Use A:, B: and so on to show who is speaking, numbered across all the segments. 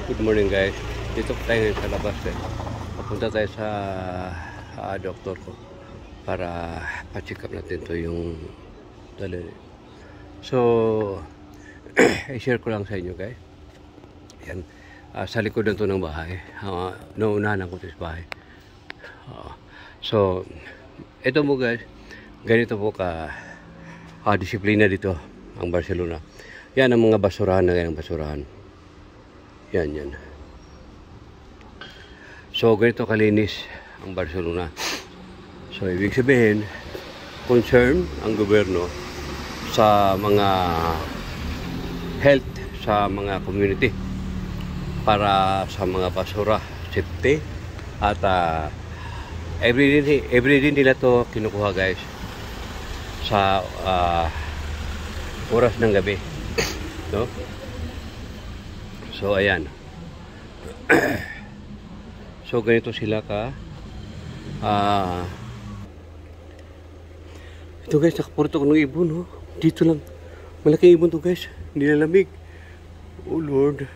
A: Good morning guys. Dito tayo ngayon sa labas eh. Papunta tayo sa doktor ko para pa-check up natin to yung daliri. So, i-share ko lang sa inyo guys. Yan. Sa likodan to ng bahay. Naunahan ko sa bahay. So, ito mo guys. Ganito po ka disiplina dito ang Barcelona. Yan ang mga basurahan na ganyan basurahan. Yan. So, ganito kalinis ang Barcelona. So, ibig sabihin, concern ang gobyerno sa mga health sa mga community para sa mga basura, safety, at everyday nila to kinukuha guys sa oras ng gabi. No? So, ayan. So, ganito sila ka. Ito guys, nakapurto ko ng ibon. Oh. Dito lang. Malaking ibon to guys. Nilalamig. Oh Lord.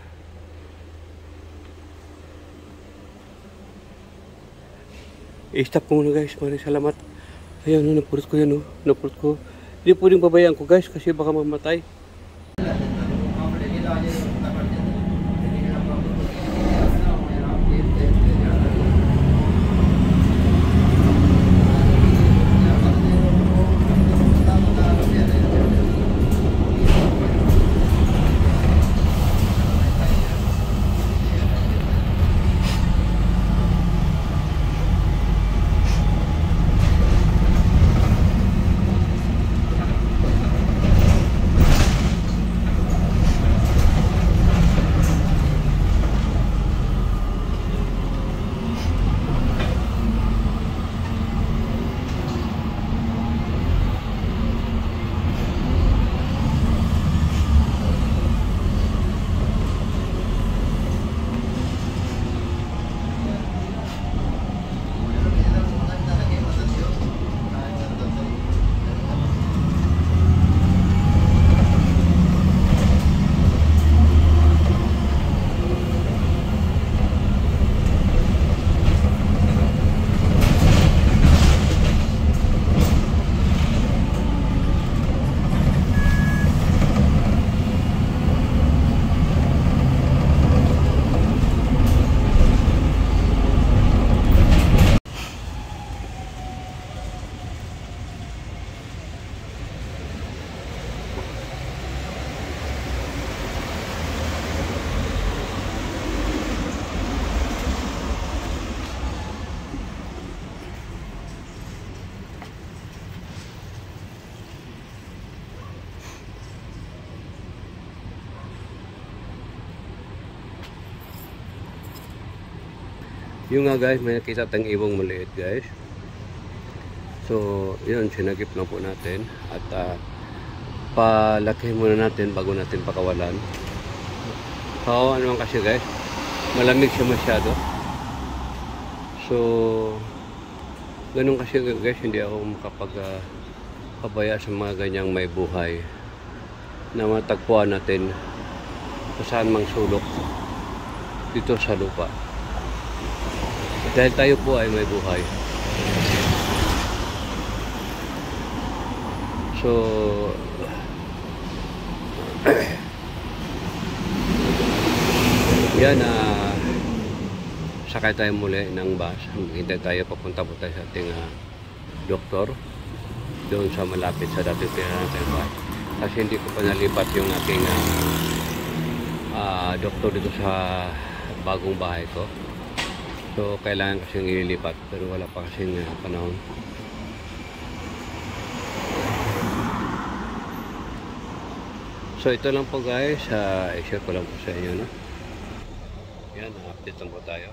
A: I-stop ko muna guys. Maraming salamat. Ayan, napurot ko yan. Napurot ko. Hindi pwedeng babayaan ko guys kasi baka mamatay. Yung nga guys, may nakita tayong ibong maliit guys. So, yun, sinagip lang po natin. At palaki muna natin bago natin pakawalan. Kawawa naman kasi guys, malamig siya masyado. So, ganun kasi guys, hindi ako makapagpabaya sa mga ganyang may buhay na matagpuan natin kung saan mang sulok dito sa lupa. Dahil tayo po ay may buhay. So, yan sakay tayo muli ng bus. Hintay tayo, papunta po tayo sa ating doktor doon sa malapit sa dating tirahan natin bahay. Kasi hindi ko pa nalipat yung aking doktor dito sa bagong bahay ko. So, kailangan kasing ililipat pero wala pa kasing panahon. So, ito lang po guys. I-share ko lang po sa inyo. No? Yan, update lang po tayo.